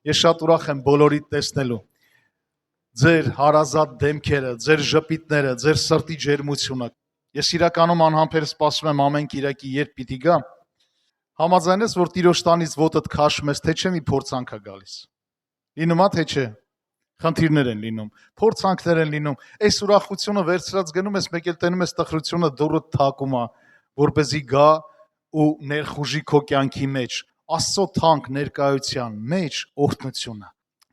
Ես շատ ուրախ եմ բոլորիդ տեսնելու։ Ձեր հարազատ դեմքերը, ձեր ժպիտները, ձեր սրտի ջերմությունը։ Ես իրականում անհամբեր սպասում եմ ամեն Կիրակի երբ պիտի գա։ Համաձայն ես, որ Տիրոջ տանից ոտդ քաշում ես, թե չէ մի փորձանք է գալիս։ Լինում է, թե չէ։ Խնդիրներ են լինում, փորձանքներ են լինում։ Այս ուրախությունը վերցրած գնում ես, մեկ էլ տենում ես տխրությունը դուրը թակում է, որպեսզի գա ու ներխուժի քո կյանքի մեջ։ Աստծո թանկ ներկայության մեջ օրհնությունը։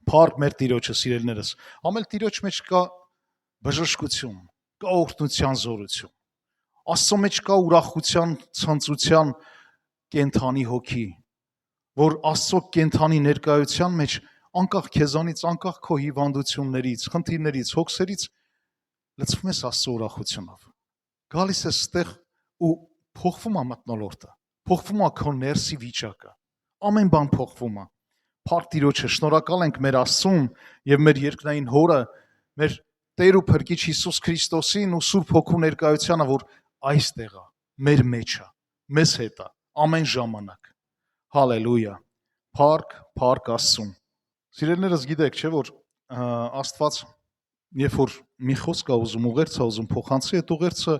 Փառք մեր Տիրոջը, սիրելիներս։ Ամեն Տիրոջ մեջ կա բժշկություն, կա օրհնության զորություն։ Աստծո մեջ կա ուրախության, ցնծության կենթանի հոգի, որ Աստծո կենթանի ներկայության մեջ անկախ քեզանից, անկախ քո հիվանդություններից, խնդիրներից, հոգսերից լցվում ես Աստծո ուրախությունով։ Գալիս ես ստեղ ու փոխվում է մթնոլորտը, փոխվում է քո ներսի վիճակը։ Ամեն բան փոխվում է։ Փառք Տիրոջը, շնորհակալ ենք մեր Աստծուն եւ մեր երկնային Հորը, մեր Տեր ու Փրկիչ Հիսուս Քրիստոսին ու Սուրբ Հոգու ներկայությանը, որ այստեղ է, մեր մեջ է, մեզ հետ է, ամեն ժամանակ։ Հալելույա։ Փառք Աստծուն։ Սիրելիներս, գիտեք, չէ՞ որ Աստված երբ որ մի խոսք է ուզում, ուղերձ է ուզում փոխանցի, այդ ուղերձը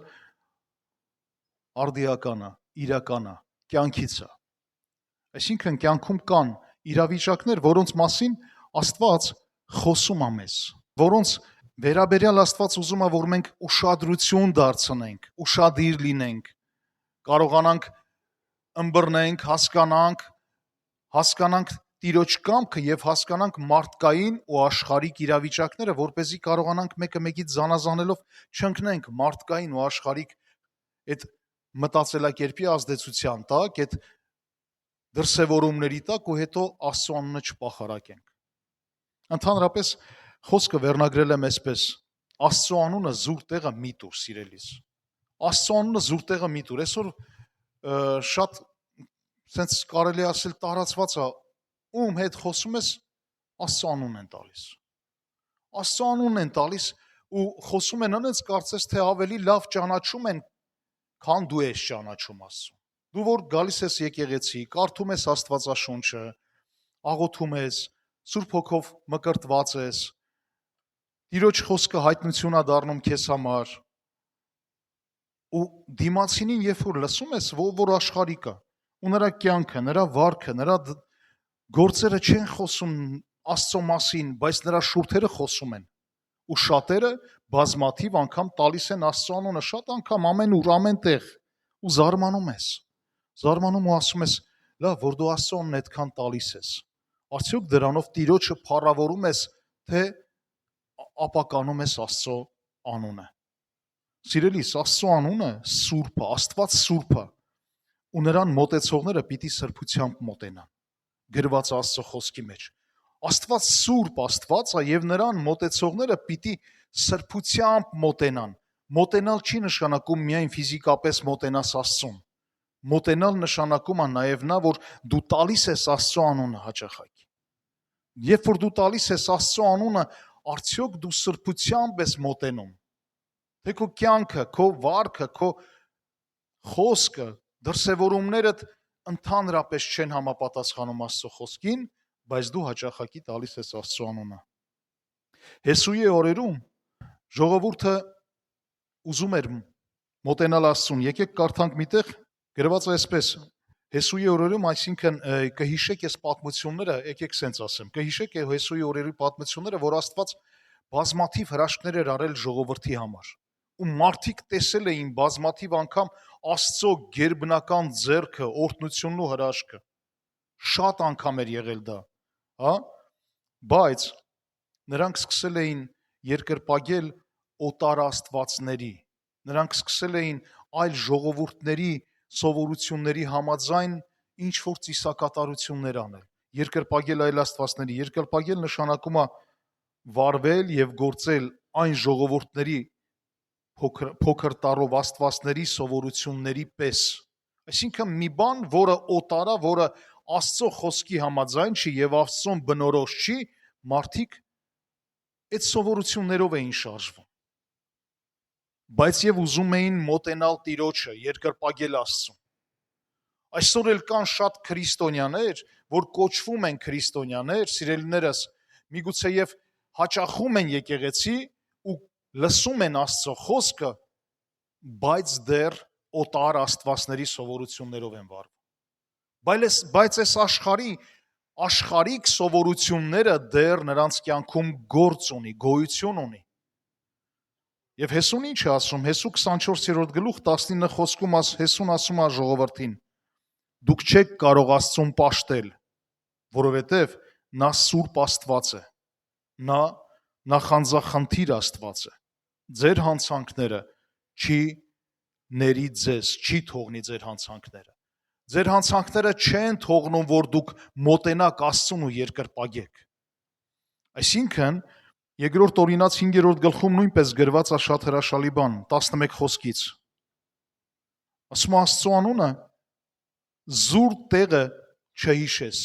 արդիական է, իրական է, կյանքից է։ Այսինքն կյանքում կան իրավիճակներ, որոնց մասին Աստված խոսում է մեզ, որոնց վերաբերյալ Աստված ուզում է, որ մենք ուշադրություն դարձնենք, ուշադիր լինենք, կարողանանք ըմբռնենք, հասկանանք Տիրոջ կամքը եւ հասկանանք մարդկային ու աշխարհիկ իրավիճակները, որպեսզի կարողանանք մեկը մեկից զանազանելով չընկնենք մարդկային ու աշխարհիկ այդ մտածելակերպի ազդեցության տակ, այդ դրսևորումների տակ ու հետո Աստծո անունը չպախարակենք։ Ընդհանրապես խոսքը վերնագրել եմ այսպես. Աստծո անունը զուր տեղը մի տուր, սիրելիս։ Աստծո անունը զուր տեղը մի տուր։ Այսօր շատ sense կարելի ասել տարածված է, ում հետ խոսում ես, Աստծո անունն են տալիս։ Աստծո անունն են տալիս ու խոսում են անց կարծես թե ավելի լավ ճանաչում են, քան դու ես ճանաչում Աստծուն։ Դու որ գալիս ես եկեղեցի, կարդում ես Աստվածաշունչը, աղոթում ես, Սուրբ Հոգով մկրտված ես, Տիրոջ խոսքը հայտնություն է դառնում քեզ համար, ու դիմացինին երբ որ լսում ես, որ աշխարհիկ է, ու նրա կյանքը, նրա վարքը, նրա գործերը չեն խոսում Աստծո մասին, բայց նրա շուրթերը խոսում են։ Ու շատերը բազմաթիվ անգամ տալիս են Աստծո անունը, շատ անգամ ամենուր, ամենտեղ, ու զարմանում ես։ Զարմանում ու ասում ես, լավ, որ դու Աստծո անունն այդքան տալիս ես։ Արդյոք դրանով Տիրոջը փառավորում ես, թե ապականում ես Աստծո անունը։ Սիրելիս, Աստծո անունը սուրբ է, Աստված սուրբ է, ու նրան մոտեցողները պիտի սրբությամբ մոտենան։ Գրված Աստծո խոսքի մեջ։ Աստված սուրբ Աստված է եւ նրան մոտեցողները պիտի սրբությամբ մոտենան։ Մոտենալ չի նշանակում միայն ֆիզիկապես մոտենաս Աստծուն։ Մոտենալ նշանակում է նաեւ նա, որ դու տալիս ես Աստծո անունը հաճախակի։ Երբ որ դու տալիս ես Աստծո անունը, արդյոք դու սրբությամբ ես մոտենում։ Թե քո կյանքը, քո վարքը, քո խոսքը, դրսևորումներդ ընդհանրապես չեն համապատասխանում Աստծո խոսքին, բայց դու հաճախակի տալիս ես Աստծո անունը։ Հեսուի օրերում ժողովուրդը ուզում էր մոտենալ Աստծուն։ Եկեք կարդանք միտեղ, գրված է այսպես. Հեսուի օրերում, այսինքն կհիշեք այս պատմությունները, եկեք սենց ասեմ, կհիշեք Հեսուի օրերի պատմությունները, որ Աստված բազմաթիվ հրաշքներ էր արել ժողովրդի համար։ Ու մարդիկ տեսել էին բազմաթիվ անգամ Աստծո գերբնական ձեռքը, օրհնությունն ու հրաշքը։ Շատ անգամ էր եղել դա, հա? Բայց նրանք սկսել էին երկրպագել օտար աստվածների։ Նրանք սկսել էին այլ ժողովուրդների սովորությունների համաձայն ինչ որ ծիսակատարություններ անել։ Երկրպագել այլ աստվածների, երկրպագել նշանակում է վարվել եւ գործել այն ժողովուրդների փոքր տարով աստվածների սովորությունների պես։ Այսինքն մի բան, որը օտար է, որը Աստծո խոսքի համաձայն չի եւ Աստծոն բնորոշ չի, մարդիկ այդ սովորություններով էին շարժվում։ Բայց եւ ուզում էին մոտենալ Տիրոջը, երկրպագել Աստծուն։ Այսօր էլ կան շատ քրիստոնյաներ, որ կոչվում են քրիստոնյաներ, սիրելիներս, միգուցե եւ հաճախում են եկեղեցի ու լսում են Աստծո խոսքը, բայց դեռ օտար աստվածների սովորություններով են վարվում։ Բայց այս աշխարհիկ սովորությունները դեռ նրանց կյանքում գործ ունի, գոյություն ունի։ Եվ Հեսուն ինչ է ասում, Հեսու 24-րդ գլուխ 19 խոսքում Հեսուն ասում է ժողովրդին. դուք չեք կարող Աստծուն պաշտել, որովհետև նա սուրբ Աստված է, նա նախանձախնդիր Աստված է, ձեր հանցանքները չի ների ձեզ, չի թողնի ձեր հանցանքները, ձեր հանցանքները չեն թողնում, որ դուք մոտենաք Աստծուն ու երկրպագեք։ Այսինքն, երկրորդ Օրինաց 5-րդ գլխում նույնպես գրված է շատ հրաշալի բան, 11 խոսքից։ Ասում Աստծո անունը զուր տեղը չհիշես,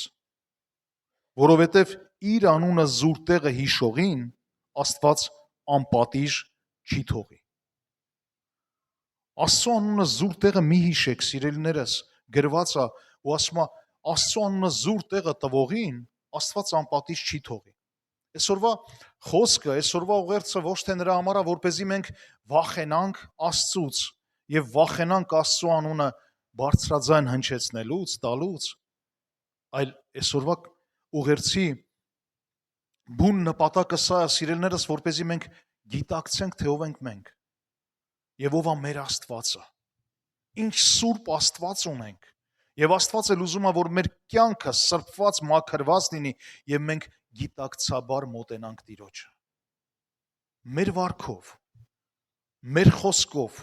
որովհետև իր անունը զուր տեղը հիշողին Աստված անպատիժ չի թողի։ Աստծո անունը զուր տեղը մի հիշեք, սիրելիներս, գրված է ու ասում է Աստծո անունը զուր տեղը տվողին Աստված անպատիժ չի թողի։ Այսօրվա խոսքը, այսօրվա ուղերձը ոչ թե նրա համար է, որպեսզի մենք վախենանք Աստծուց եւ վախենանք Աստծո անունը բարձրաձայն հնչեցնելուց, տալուց, այլ այսօրվա ուղերձի բուն նպատակը սա է, սիրելիներս, որպեսզի մենք գիտակցենք, թե ով ենք մենք եւ ով է մեր Աստվածը, ինչ սուրբ Աստված ունենք, եւ Աստված էլ ուզում է, որ մեր կյանքը սրբված, մաքրված լինի եւ մենք գիտակցաբար մոտենանք Տիրոջը։ Մեր վարքով, մեր խոսքով,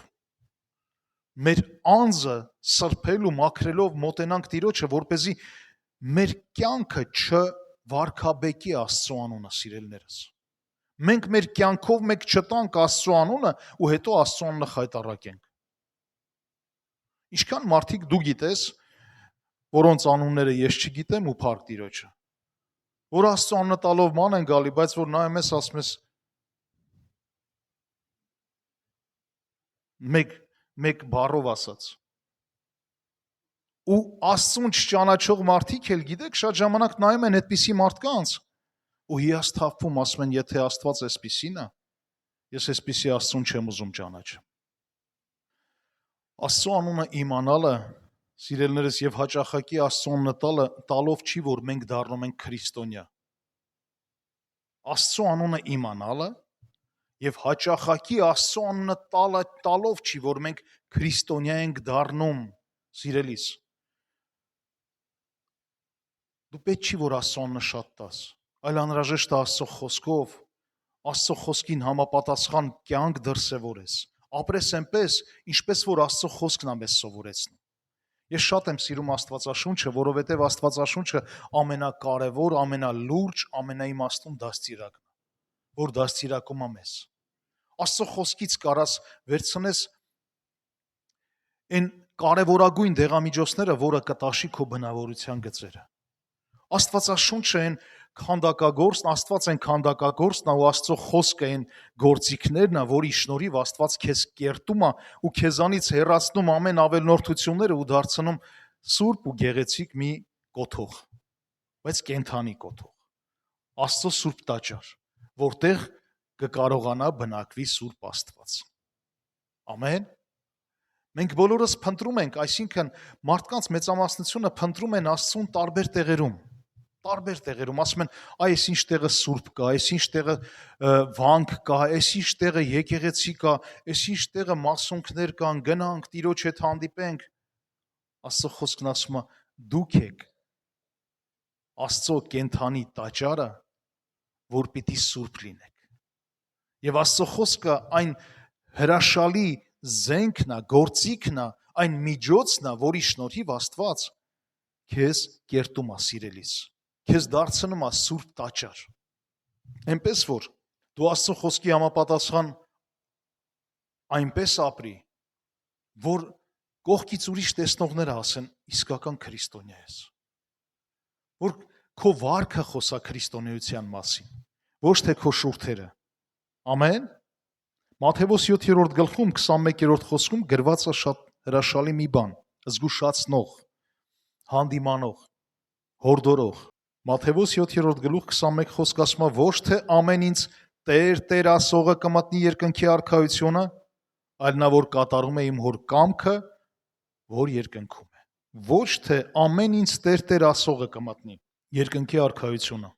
մեր անձը սրբելու, մաքրելով մոտենանք Տիրոջը, որպեսզի մեր կյանքը չվարքաբեկի Աստծո անունը, սիրելիներս։ Մենք մեր կյանքով մեկ չտանք Աստծո անունը ու հետո Աստծո անունը խայտառակենք։ Ինչքան մարդիկ դու գիտես, որոնց անունները ես չգիտեմ ու փառք Տիրոջը, որ Աստծո անունը տալով ման են գալի, բայց որ նայում ես, ասում ես մեկ բառով ասած։ Ու Աստծուն չճանաչող մարդիկ էլ գիտեք, շատ ժամանակ նայում են այդպիսի մարդկանց ու հիասթափվում, ասում են, եթե Աստված էսպիսին է, ես էսպիսի Աստծուն չեմ ուզում ճանաչեմ։ Աստծո անունը իմանալը, սիրելիներս, եւ հաճախակի Աստծո անունը տալով չի, որ մենք դառնում ենք քրիստոնյա։ Աստծո անունը իմանալը եւ հաճախակի Աստծո անունը տալով չի, որ մենք քրիստոնյա ենք դառնում, սիրելիս։ Դու պետք չի, որ Աստծո անունը շատ տաս, այլ անհրաժեշտ է Աստծո խոսքով, Աստծո խոսքին համապատասխան կյանք դրսևորես, ապրես այնպես, ինչպես որ Աստծո խոսքն է մեզ սովորեցնում։ Ես շատ եմ սիրում Աստվածաշունչը, որովհետև Աստվածաշունչը ամենակարևոր, ամենալուրջ, ամենաիմաստուն դաստիարակն է, որ դաստիարակում է մեզ։ Աստծո խոսքից կարաս վերցնես այն կարևորագույն դեղամիջոցները, որը կտաշի քո բնավորության գծերը։ Աստվածաշունչը այն քանդակագործն, Աստված այն քանդակագործն է ու Աստծո խոսքը այն գործիքներն է, որի շնորհիվ Աստված քեզ կերտում է ու քեզանից հեռացնում ամեն ավելնորդությունները ու դարձնում սուրբ ու գեղեցիկ մի կոթող, բայց կենդանի կոթող, Աստծո սուրբ տաճար, որտեղ կկարողանա բնակվի սուրբ Աստված։ Ամեն։ Մենք բոլորս փնտրում ենք, այսինքն մարդկանց մեծամասնությունը փնտրում են Աստծուն տարբեր տեղերում, ասում են, այս ինչ տեղը սուրբ կա, այս ինչ տեղը վանք կա, այս ինչ տեղը եկեղեցի կա, այս ինչ տեղը մասունքներ կան, գնանք Տիրոջ հետ հանդիպենք։ Աստծո խոսքն ասում է, դուք եք Աստծո կենդանի տաճարը, որ պիտի սուրբ լինեք։ Եվ Աստծո խոսքը այն հրաշալի զենքն է, գործիքն է, այն միջոցն է, որի շնորհիվ Աստված քեզ կերտում է, սիրելիս, քեզ դարձնում է սուրբ տաճար։ Այնպես որ դու Աստծո խոսքի համապատասխան այնպես ապրի, որ կողքից ուրիշ տեսնողները ասեն, իսկական քրիստոնյա ես։ Որ քո վարքը խոսա քրիստոնեության մասին, ոչ թե քո շուրթերը։ Ամեն։ Մատթեոս 7-րդ գլխում 21-րդ խոսքում գրված է շատ հրաշալի մի բան, զգուշացնող, հանդիմանող։ հորդորող։ Մատթեոս 7-րդ գլուխ 21 խոսք ասում է, ոչ թե ամեն ինձ Տեր ասողը կմտնի երկնքի արքայությունը, այլ նա որ կատարում է իմ հոր կամքը, որ երկնքում է։ Ոչ թե ամեն ինձ Տեր ասողը կմտնի երկնքի արքայությունը,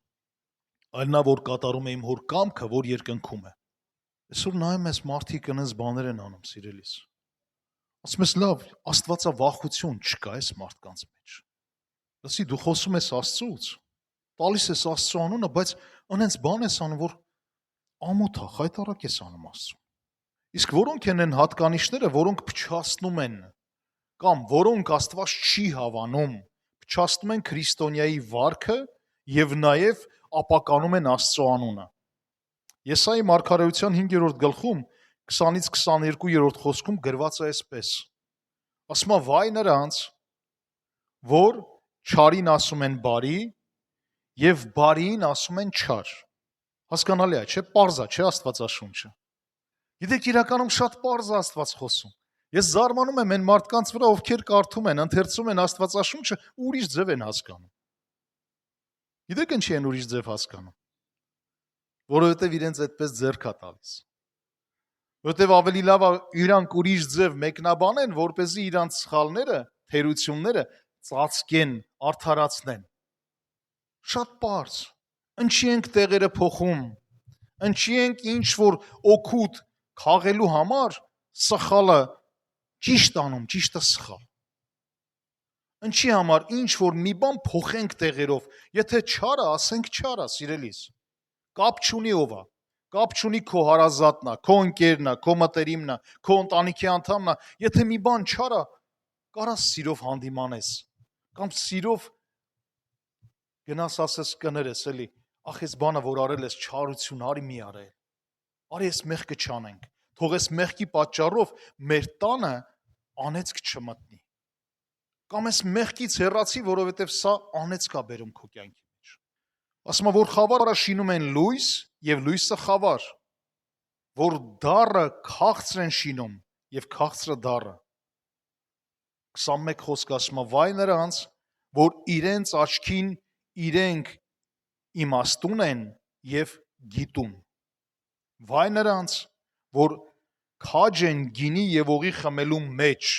այլ նա որ կատարում է իմ հոր կամքը, որ երկնքում է։ Այսօր նայում ես մարդիկ այնպես բաներ են անում, սիրելիս։ Ասում ես լավ, աստվածավախություն չկա այս մարդկանց մեջ։ Լսի, դու խոսում ես Աստծուց, տալիս ես Աստծո անունը, բայց այնպես բան ես անում, որ ամոթ է, խայտարակ ես անում Աստծուն։ Իսկ որոնք են այն հատկանիշները, որոնք փչացնում են կամ որոնք Աստված չի հավանում, փչացնում են քրիստոնյայի վարքը եւ նաեւ ապականում են Աստծո անունը։ Եսայի մարգարեության 5-րդ գլխում 20-ից 22-րդ խոսքում գրված է այսպես. ասում է վայ նրանց, որ չարին ասում են բարի եւ բարիին ասում են չար։ Հասկանալի է, չէ՞, պարզ է, չէ՞ Աստվածաշունչը։ Գիտեք, իրականում շատ պարզ է Աստված խոսում։ Ես զարմանում եմ այն մարդկանց վրա, ովքեր կարդում են, ընթերցում են Աստվածաշունչը, ուրիշ ձև են հասկանում։ Գիտեք ինչի են ուրիշ ձև հասկանում։ Որովհետև իրենց այդպես ձեռք է տալիս։ Որովհետև ավելի լավ է իրանք ուրիշ ձև մեկնաբանեն, որպեսզի իրանք սխալները, թերությունները ծածկեն, արդարացնեն։ Շատ պարզ։ Ինչի ենք տեղերը փոխում։ Ինչի ենք ինչ որ օգուտ քաղելու համար սխալը ճիշտ անում, ճիշտը սխալ։ Ինչի համար ինչ որ մի բան փոխենք տեղերով, եթե չարը, ասենք չարը, սիրելիս։ Կապ չունի ով է։ Կապ չունի քո հարազատն է, քո ընկերն է, քո մտերիմն է, քո ընտանիքի անդամն է, եթե մի բան չարը, կարաս սիրով հանդիմանես, կամ սիրով գնաս ասես կներես, էլի, ախ այս բանը որ արել ես չարություն, արի մի արել։ Արի այս մեղքը չանենք։ Թող այս մեղքի պատճառով մեր տանը անեծք չմտնի։ Կամ այս մեղքից հեռացի, որովհետև սա անեծք է բերում քո կյանքի մեջ։ Ասում է, որ խավարը շինում են լույս եւ լույսը խավար, որ դառը քաղցր են շինում եւ քաղցրը դառը։ 21 խոսք ասում է, վայ նրանց, որ իրենց աչքին իրենք իմաստուն են եւ գիտուն։ Վայ նրանց, որ քաջ են գինի եւ օղի խմելու մեջ։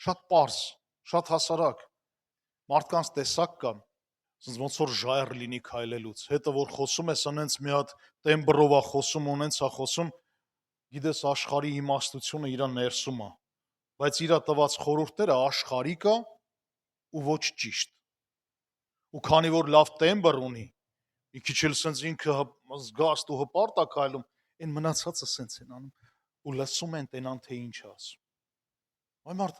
Շատ պարզ, շատ հասարակ։ Մարդկանց տեսակ կա, ոնց որ ժայռ լինի քայլելուց, հետը որ խոսում ես, անենց մի հատ տեմբրով է խոսում, ունենց է խոսում, գիտես աշխարհի իմաստությունը իր ներսում է, բայց իր տված խորհուրդները աշխարհիկ է ու ոչ ճիշտ։ Ու քանի որ լավ տեմբր ունի, մի քիչ էլ սենց ինքը զգաստ ու հպարտ է քայլում, այն մնացածը սենց են անում ու լսում են տենան թե ինչ ասում։ Այ մարդ,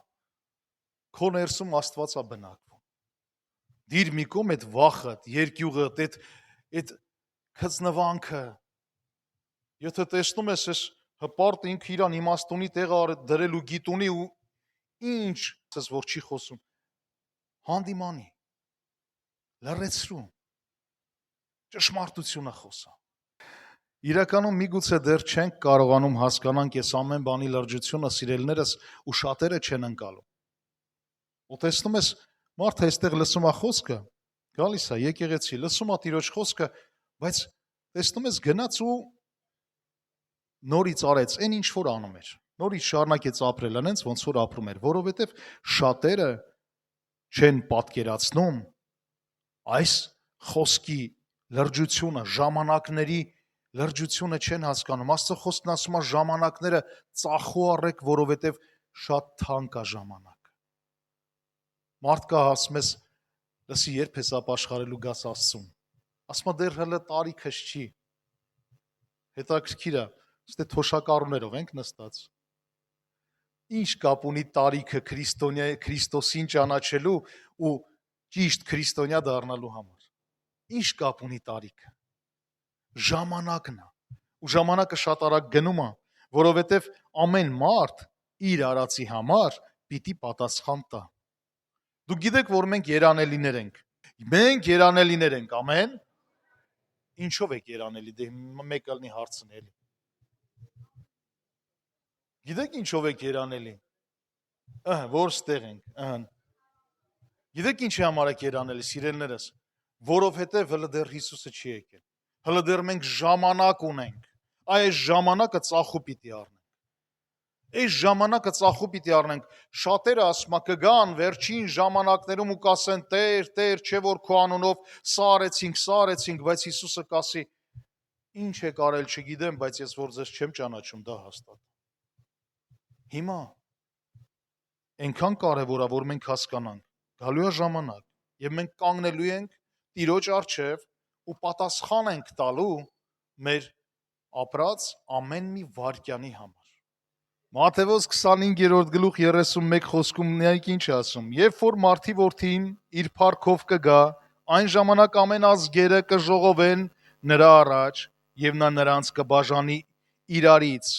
քո ներսում Աստված է բնակվում։ Դիր մի կողմ այդ վախը, երկյուղը, այդ քծնվանքը։ Եթե տեսնում ես, այս հպարտ ինքը իրան իմաստունի տեղը դրել ու գիտունի ու ինչ, ասես որ չի խոսում, հանդիմանի, լռեցրու, ճշմարտությունը խոսա։ Իրականում միգուցե դեռ չենք կարողանում հասկանանք այս ամեն բանի լրջությունը, սիրելիներս, ու շատերը չեն ընկալում։ Ու տեսնում ես, մարդը այստեղ լսում է խոսքը, գալիս է եկեղեցի, լսում է Տիրոջ խոսքը, բայց տեսնում ես գնաց ու նորից արեց այն ինչ որ անում էր։ Նորից շարունակեց ապրել այնց ոնց որ ապրում էր, որովհետև շատերը չեն պատկերացնում այս խոսքի լրջությունը, ժամանակների լրջությունը չեն հասկանում։ Աստծո խոսքն ասում է ժամանակները ծախու առեք, որովհետև շատ թանկ է ժամանակը։ Մարդ կա ասում ես, լսի երբ ես ապաշխարելու գաս Աստծուն։ Ասում է դեռ հələ տարիքս չի։ Հետաքրքիր է, ստե թոշակառուներով ենք նստած։ Ինչ կապ ունի տարիքը Քրիստոսին ճանաչելու ու ճիշտ քրիստոնյա դառնալու համար։ Ինչ կապ ունի տարիքը։ Ժամանակն է։ Ու ժամանակը շատ արագ գնում է, որովհետև ամեն մարդ իր արածի համար պիտի պատասխան տա։ Դուք գիտեք, որ մենք երանելիներ ենք։ Մենք երանելիներ ենք, ամեն։ Ինչով եք երանելի, դե մեկը լինի հարցն էլի։ Գիտեք ինչով եք երանելի։ Որ ստեղ ենք, Գիտեք ինչի համար է երանելի, սիրելիներս, որովհետև հələ դեռ Հիսուսը չի եկել։ Հələ դեռ մենք ժամանակ ունենք։ Այս ժամանակը ծախու պիտի առնենք։ Այս ժամանակը ծախու պիտի առնենք։ Շատերը ասում են կգան վերջին ժամանակներում ու կասեն Տեր, Տեր, չէ որ քո անունով սա արեցինք, բայց Հիսուսը կասի ինչ եք արել չգիտեմ, բայց ես որ ձեզ չեմ ճանաչում, դա հաստատ։ Հիմա այնքան կարևոր է, որ մենք հասկանանք, գալու է ժամանակ, եւ մենք կանգնելու ենք Տիրոջ առջև ու պատասխան ենք տալու մեր ապրած ամեն մի վարքյանի համար։ Մատթեոս 25-րդ գլուխ 31 խոսքում նայեք ինչ է ասում. Երբ որ մարդի որդին իր փառքով կգա, այն ժամանակ ամեն ազգերը կժողովեն նրա առաջ եւ նա նրանց կբաժանի իրարից,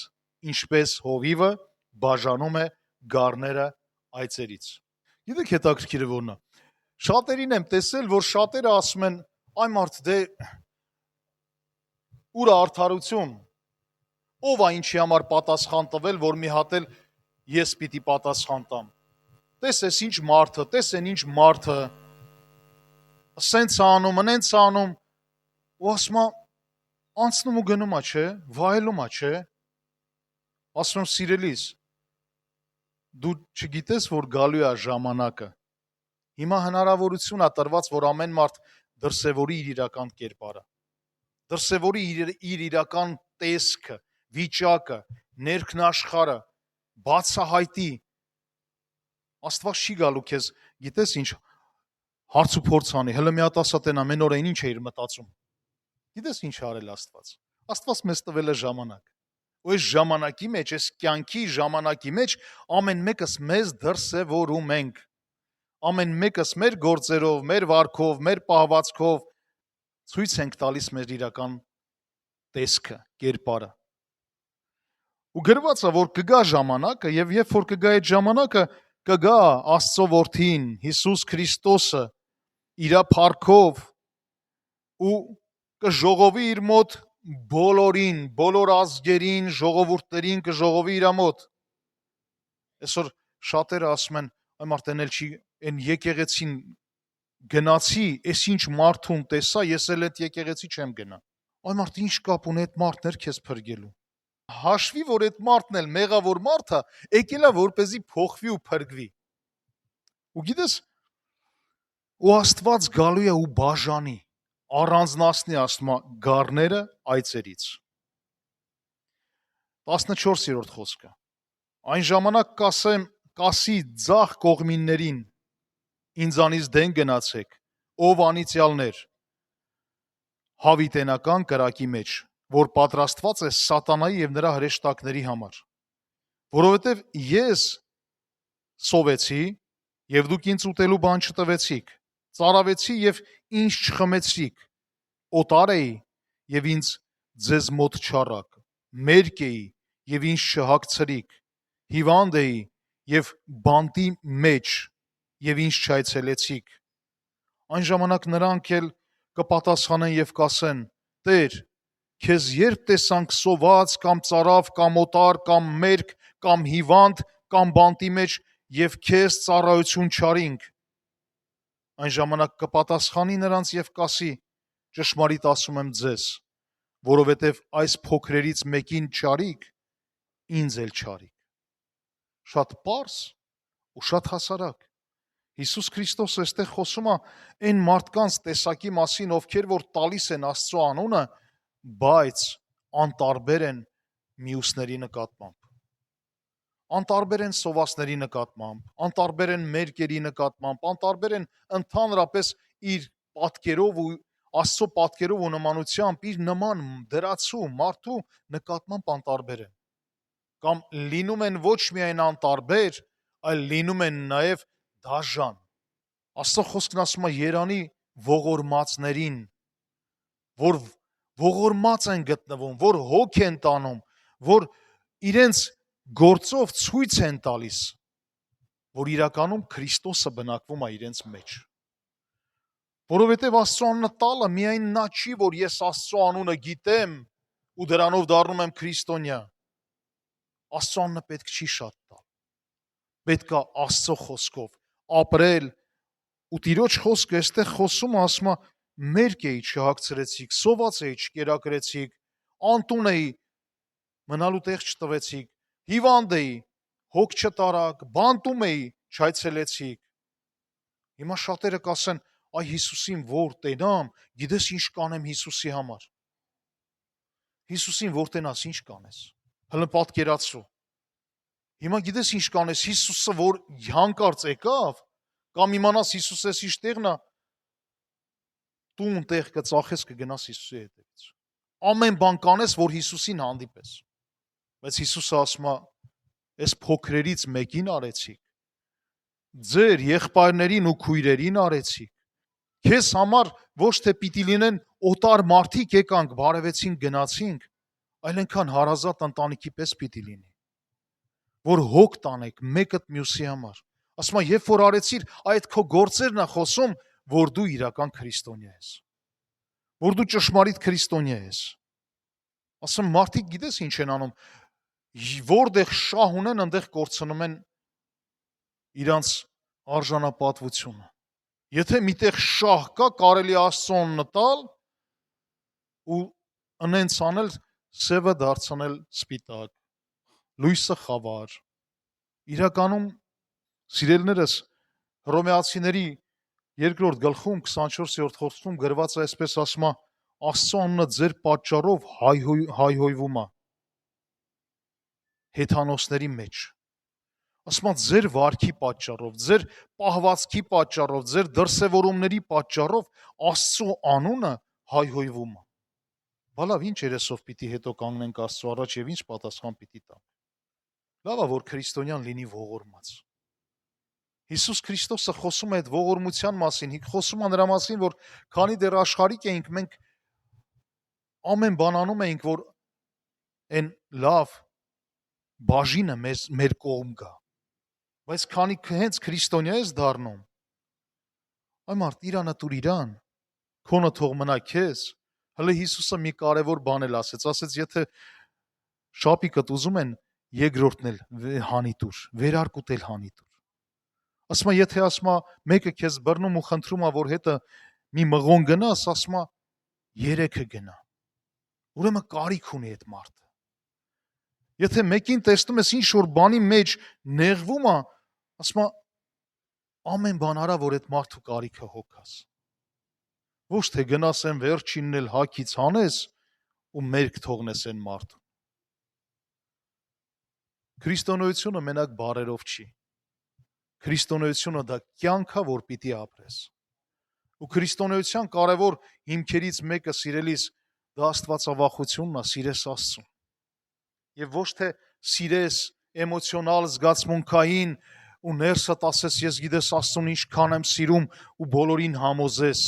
ինչպես հովիվը բաժանում է գառները այծերից։ Գիտեք հետաքրքիրը որն է։ Շատերին եմ տեսել, որ շատերը ասում են, այ մարդ դե ուր է արդարություն, ով է ինչի համար պատասխան տվել, որ մի հատ էլ ես պիտի պատասխան տամ։ Տեսես ինչ մարդը, տեսեն ինչ մարդը, սենց անում, նենց անում, ու ասում է, անցնում ու գնում է, չէ, վայելում է, չէ։ Ասում եմ սիրելիս, դու չգիտես, որ գալու է ժամանակը։ Հիմա հնարավորություն է տրված, որ ամեն մարդ դրսևորի իր իրական կերպարը, դրսևորի իր իրական տեսքը, վիճակը, ներքն աշխարհը, բացահայտի։ Աստված չի գալու քեզ, գիտես ինչ, հարց ու փորձ անի, հələ մի հատ ասա տենա, մեն օրային ինչ էիր մտածում։ Գիտես ինչ արել Աստված։ Աստված մեզ տվել է ժամանակ։ Ու այս ժամանակի մեջ, այս կյանքի ժամանակի մեջ ամեն մեկս մեզ դրսևորում ենք։ Ամեն մեկս մեր գործերով, մեր վարքով, մեր պահվածքով ցույց ենք տալիս մեր իրական տեսքը, կերպարը։ Ու գրված է, որ կգա ժամանակը, եւ երբ որ կգա այդ ժամանակը, կգա Աստծո որդին Հիսուս Քրիստոսը իր փառքով ու կժողովի իր մոտ բոլորին, բոլոր ազգերին, ժողովուրդներին կժողովի իր մոտ։ Այսօր շատերը ասում են, այ մարդ էնել չի, այն եկեղեցին գնացի, այս ինչ մարդուն տեսա, ես էլ այդ եկեղեցի չեմ գնա։ Այ մարդ ինչ կապ ունի այդ մարդներ քեզ փրկելու։ Հաշվի, որ այդ մարդն էլ մեղավոր մարդ է, եկել է որպեսզի փոխվի ու փրկվի։ Ու գիտես, ու Աստված գալու է ու բաժանի, առանձնացնի, ասում է, գառները այծերից։ 14-րդ խոսքը։ Այն ժամանակ կասի ձախ կողմիններին, ինձանից դեն գնացեք, ով անիծյալներ, հավիտենական կրակի մեջ, որ պատրաստված է սատանայի եւ նրա հրեշտակների համար, որովհետեւ ես սովեցի եւ դուք ինձ ուտելու բան չտվեցիք, ծարավեցի եւ ինձ չխմեցիք, օտար էի եւ ինձ ձեզ մոտ չառաք, մերկ էի եւ ինձ չհագցրիք, հիվանդ էի եւ բանտի մեջ եւ ինձ չայցելեցիք։ Այն ժամանակ նրանք էլ կպատասխանեն եւ կասեն. Տեր, քեզ երբ տեսանք սոված կամ ծարավ կամ օտար կամ մերկ կամ հիվանդ կամ բանտի մեջ եւ քեզ ծառայություն չարինք։ Այն ժամանակ կպատասխանի նրանց եւ կասի. ճշմարիտ ասում եմ ձեզ, որովհետեւ այս փոքրերից մեկին չարիք, ինձ էլ չարիք։ Շատ պարզ ու շատ հասարակ։ Հիսուս Քրիստոսը այստեղ խոսում է այն մարդկանց տեսակի մասին, ովքեր որ տալիս են Աստծո անունը, բայց անտարբեր են մյուսների նկատմամբ։ Անտարբեր են սովածների նկատմամբ, անտարբեր են մերկերի նկատմամբ, անտարբեր են ընդհանրապես իր պատկերով ու Աստծո պատկերով ու նմանությամբ իր նման դրացու մարդու նկատմամբ անտարբեր են։ Կամ լինում են ոչ միայն անտարբեր, այլ լինում են նաև դաժան։ Աստծո խոսքն ասում է երանի ողորմածներին, որ ողորմած են գտնվում, որ հոգ են տանում, որ իրենց գործով ցույց են տալիս, որ իրականում Քրիստոսը բնակվում է իրենց մեջ։ Որովհետև Աստծո անունը տալը միայն նա չի, որ ես Աստծո անունը գիտեմ ու դրանով դառնում եմ քրիստոնյա։ Աստծո անունը պետք չի շատ տալ։ Պետք է Աստծո խոսքով ապրել ու Տիրոջ խոսքը այստեղ խոսում ասում է մերկ էի չհագցրեցիք, սոված էի չկերակրեցիք, անտուն էի մնալու տեղ չտվեցիք, հիվանդ էի հոգ չտարակ, բանտում էի չայցելեցիք։ Հիմա շատերը կասեն, այ Հիսուսին որ տենամ, գիտես ինչ կանեմ Հիսուսի համար։ Հիսուսին որ տենաս, ինչ կանես։ Հələ պատկերացրու։ Հիմա գիտես ինչ կանես, Հիսուսը որ հանկարծ եկավ, կամ իմանաս Հիսուս էս ինչ տեղն է, տուն տեղ կծախես կգնաս Հիսուսի հետևից։ Ամեն բան կանես, որ Հիսուսին հանդիպես։ Բայց Հիսուսը ասում է, այս փոքրերից մեկին արեցիք, ձեր եղբայրներին ու քույրերին արեցիք, քեզ համար ոչ թե պիտի լինեն օտար մարդիկ եկանք, բարևեցինք, գնացինք, այլ այնքան հարազատ ընտանիքի պես պիտի լինի, որ հոգ տանեք մեկըդ մյուսի համար։ Ասում է, երբ որ արեցիր, այդ քո գործերն է խոսում, որ դու իրական քրիստոնյա ես, որ դու ճշմարիտ քրիստոնյա ես։ Ասում մարդիկ գիտես ինչ են անում, որտեղ շահ ունեն, այնտեղ կորցնում են իրանց արժանապատվությունը։ Եթե միտեղ շահ կա, կարելի Աստծուն նտալ ու ընենց անել, սևը դարձնել սպիտակ, լույսը խավար։ Իրականում, սիրելիներս, Հռոմեացիների 2-րդ գլխում 24-րդ խոսքում գրված է այսպես ասում է. Աստծո անունը ձեր պատճառով հայհոյվում է հեթանոսների մեջ։ Ասում է ձեր վարքի պատճառով, ձեր պահվածքի պատճառով, ձեր դրսևորումների պատճառով Աստծո անունը հայհոյվում է։ Բալավ ինչ երեսով պիտի հետո կանգնենք Աստծո առաջ եւ ինչ պատասխան պիտի տանք։ Լավ է որ քրիստոնյան լինի ողորմած։ Հիսուս Քրիստոսը խոսում է այդ ողորմության մասին, խոսում է նրա մասին, որ քանի դեռ աշխարհիկ էինք, մենք ամեն բան անում էինք, որ այն լավ բաժինը մեր կողմ գա։ Բայց քանի հենց քրիստոնյա ես դառնում, այ մարդ իրանը տուր իրան, քոնը թող մնա քեզ։ Հələ Հիսուսը մի կարևոր բան էլ ասեց, եթե շապիկդ ուզում են երկրորդն էլ հանի տուր, վերարկուտ էլ հանի տուր։ Ասում է, եթե ասում է մեկը քեզ բռնում ու խնդրում է, որ հետը մի մղոն գնաս, ասում է երեքը գնա։ Ուրեմն կարիք ունի այդ մարդը։ Եթե մեկին տեսնում ես ինչ որ բանի մեջ նեղվում է, ասում է ամեն բան արա, որ այդ մարդու կարիքը հոգաս։ Ոչ թե գնաս են վերջինն էլ հակից հանես ու մերկ թողնես են մարդու։ Քրիստոնեությունը մենակ բարերով չի։ Քրիստոնեությունը դա կյանք է, որ պիտի ապրես։ Ու քրիստոնեության կարևոր հիմքերից մեկը սիրելիս դա աստվածավախությունն է, սիրես Աստծուն։ Եվ ոչ թե սիրես էմոցիոնալ զգացմունքային ու ներսդ ասես ես գիտես Աստծուն ինչքան եմ սիրում ու բոլորին համոզես,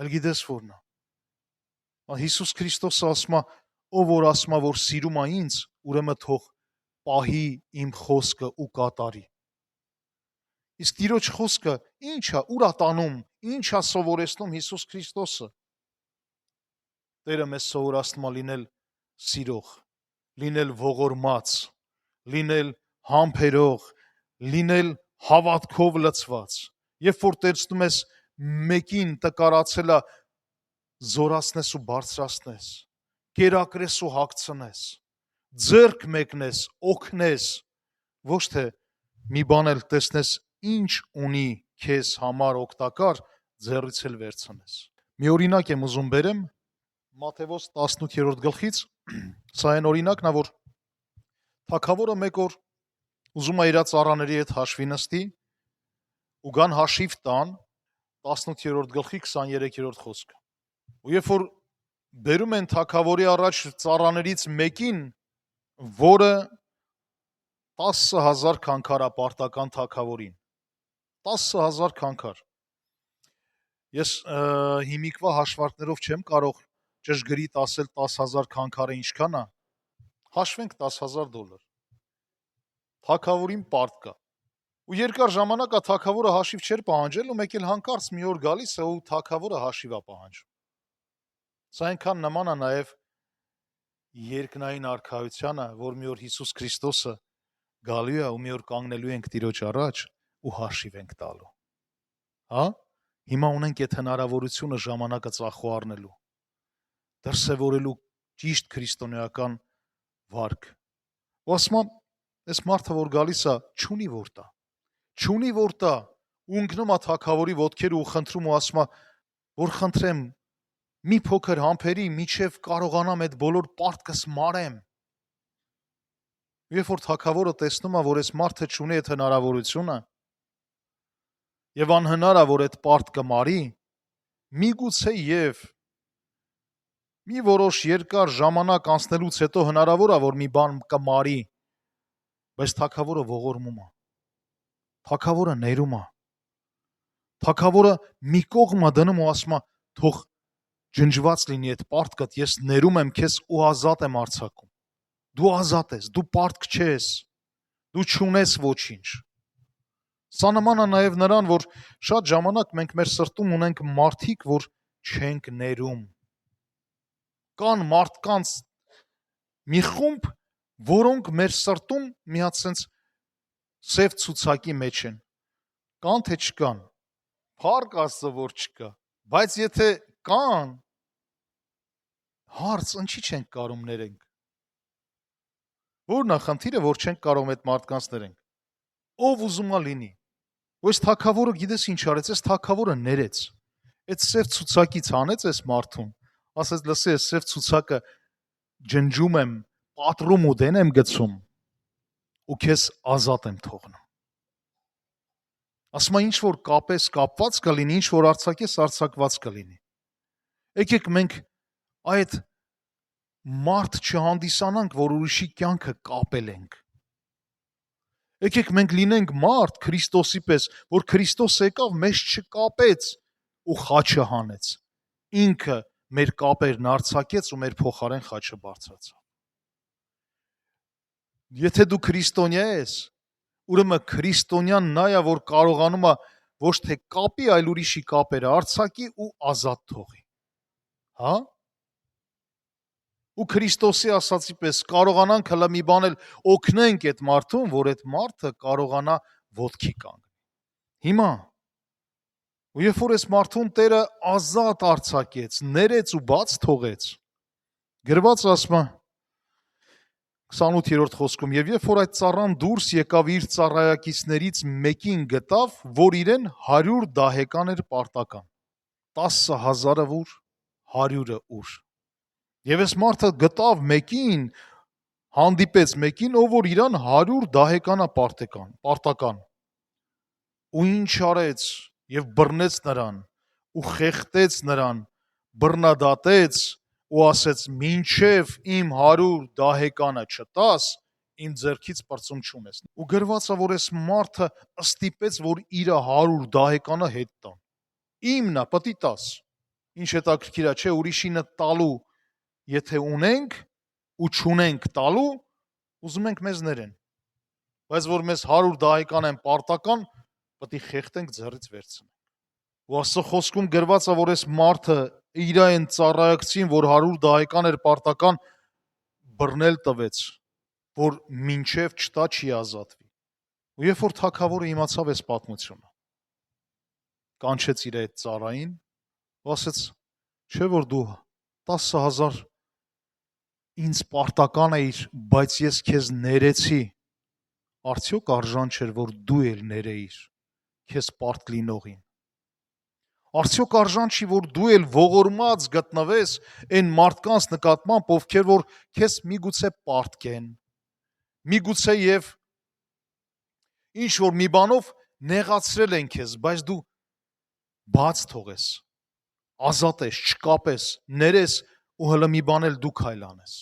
այլ գիտես որն է։ Հիսուս Քրիստոսը ասում է, ով որ ասում է, որ սիրում է ինձ, ուրեմն թող պահի իմ խոսքը ու կատարի։ Իսկ Տիրոջ խոսքը ի՞նչ է, ուր է տանում, ի՞նչ է սովորեցնում Հիսուս Քրիստոսը։ Տերը մեզ սովորացնում է լինել սիրող, լինել ողորմած, լինել համբերող, լինել հավատքով լցված։ Երբ որ տեսնում ես մեկին տկարացելա, զորացնես ու բարձրացնես, կերակրես ու հագցնես, ձեռք մեկնես, օգնես, ոչ թե մի բան էլ տեսնես ինչ ունի քեզ համար օգտակար, ձեռից էլ վերցնես։ Մի օրինակ եմ ուզում բերեմ Մատթեոս 18-րդ գլխից, սա այն օրինակն է, որ թագավորը մեկ օր ուզում է իր ծառաների հետ հաշվի նստի ու գան հաշիվ տան 18-րդ գլխի 23-րդ խոսքը։ Ու երբ որ բերում են թագավորի առաջ ծառաներից մեկին, որը 10,000 քանքար է պարտական թագավորին, 10,000 քանքար։ Ես հիմիկվա հաշվարկներով չեմ կարող ճշգրիտ ասել 10,000 քանքարը ինչքան է, հաշվենք $10,000։ Թագավորին պարտ կա։ Ու երկար ժամանակ է թագավորը հաշիվ չէր պահանջել ու մեկ էլ հանկարծ մի օր գալիս է ու թագավորը հաշիվ է պահանջում։ Սա այնքան նման է նաև երկնային արքայությանը, որ մի օր Հիսուս Քրիստոսը գալու է ու մի օր կանգնելու ենք Տիրոջ առաջ ու հաշիվ ենք տալու։ հա, հիմա ունենք այդ հնարավորությունը ժամանակը ծախու առնելու, դրսևորելու ճիշտ քրիստոնեական վարք։ Ու ասում եմ, այս մարդը, որ գալիս է, չունի որ տա, չունի որ տա, ու ընկնում է թագավորի ոտքերը ու խնդրում ու ասում է, որ խնդրեմ, մի փոքր համբերի, միջև կարողանամ այդ բոլոր պարտքս մարեմ։ Երբ որ թագավորը տեսնում է, որ այս մարդը չունի այդ հնարավորությունը, եւ անհնար է, որ այդ պարտքը մարի, միգուցե եւ մի որոշ երկար ժամանակ անցնելուց հետո հնարավոր է, որ մի բան կմարի, բայց թագավորը ողորմում է, թագավորը ներում է, թագավորը մի կողմ է դնում ու ասում է, թող ջնջված լինի այդ պարտքդ, ես ներում եմ քեզ ու ազատ եմ արձակում, դու ազատ ես, դու պարտք չես, դու չունես ոչինչ։ Սա նման է նաև նրան, որ շատ ժամանակ մենք մեր սրտում ունենք մարդիկ, որ չենք ներում։ Կան մարդկանց մի խումբ, որոնք մեր սրտում մի հատ սենց սև ցուցակի մեջ են։ Կան թե չկան։ Փառք Աստծո, որ չկա։ Բայց եթե կան, հարց, ինչի չենք կարող ներենք։ Որն է խնդիրը, որ չենք կարող այդ մարդկանց ներենք։ Ով ուզում է լինի։ Ու այս թագավորը գիտես ինչ արեց, այս թագավորը ներեց։ Այդ սև ցուցակից հանեց այս մարդուն, ասեց լսի, այս սև ցուցակը ջնջում եմ, պատռում ու դեն եմ գցում ու քեզ ազատ եմ թողնում։ Ասում է ինչ որ կապես կապված կլինի, ինչ որ արձակես արձակված կլինի։ Եկեք մենք այդ մարդ չհանդիսանանք, որ ուրիշի կյանքը կապել ենք։ Եկեք մենք լինենք մարդ Քրիստոսի պես, որ Քրիստոս եկավ, մեզ չկապեց ու խաչը հանեց։ Ինքը մեր կապերն արձակեց ու մեր փոխարեն խաչը բարձրացավ։ Եթե դու քրիստոնյա ես, ուրեմն քրիստոնյան նա է, որ կարողանում է ոչ թե կապի, այլ ուրիշի կապերը արձակի ու ազատ թողի։ Հա? Ու Քրիստոսի ասացի պես կարողանանք հլը մի բան էլ օգնենք այդ մարդուն, որ այդ մարդը կարողանա ոտքի կանգնել։ Հիմա ու երբ որ այս մարդուն Տերը ազատ արձակեց, ներեց ու բաց թողեց, գրված ասում է 28-րդ խոսքում, եւ երբ որ այդ ծառան դուրս եկավ իր ծառայակիցներից մեկին գտավ, որ իրեն 100 դահեկան էր պարտական, 10,000-ը ուր, 100-ը ուր։ Եվ այս մարդը գտավ մեկին, հանդիպեց մեկին, ով որ իրան 100 դահեկանա պարտական։ Ու ինչ արեց, եւ բռնեց նրան, ու խեղտեց նրան, բռնադատեց, ու ասեց, մինչև իմ 100 դահեկանը չտաս, իմ ձեռքից պրծում չունես։ Ու գրված է, որ այս մարդը ստիպեց, որ իր 100 դահեկանը հետ տան։ Իմն է, պտի տաս։ Ինչ հետաքրքիր է, չէ, ուրիշինը տալու եթե ունենք ու չունենք տալու, ուզում ենք մեզ ներեն։ Բայց որ մեզ 100 դահեկան են պարտական, պետք է խեղտենք ձեռից վերցնենք։ Ու Աստծո խոսքում գրված է, որ այս մարդը իր այն ծառայակցին, որ 100 դահեկան էր պարտական, բռնել տվեց, որ մինչև չտա չի ազատվի։ Ու երբ որ թագավորը իմացավ այս պատմությունը, կանչեց իր այդ ծառային, ու ասեց, չէ որ դու 10,000 ինձ պարտական էիր, բայց ես քեզ ներեցի, արդյոք արժան չէր, որ դու էլ ներեիր քեզ պարտք լինողին։ Արդյոք արժան չի, որ դու էլ ողորմած գտնվես այն մարդկանց նկատմամբ, ովքեր որ քեզ միգուցե պարտքեն, միգուցե եւ ինչ որ մի բանով նեղացրել են քեզ, բայց դու բաց թողես, ազատես, չկապես, ներես ու հլը մի բան էլ դու քայլ անես։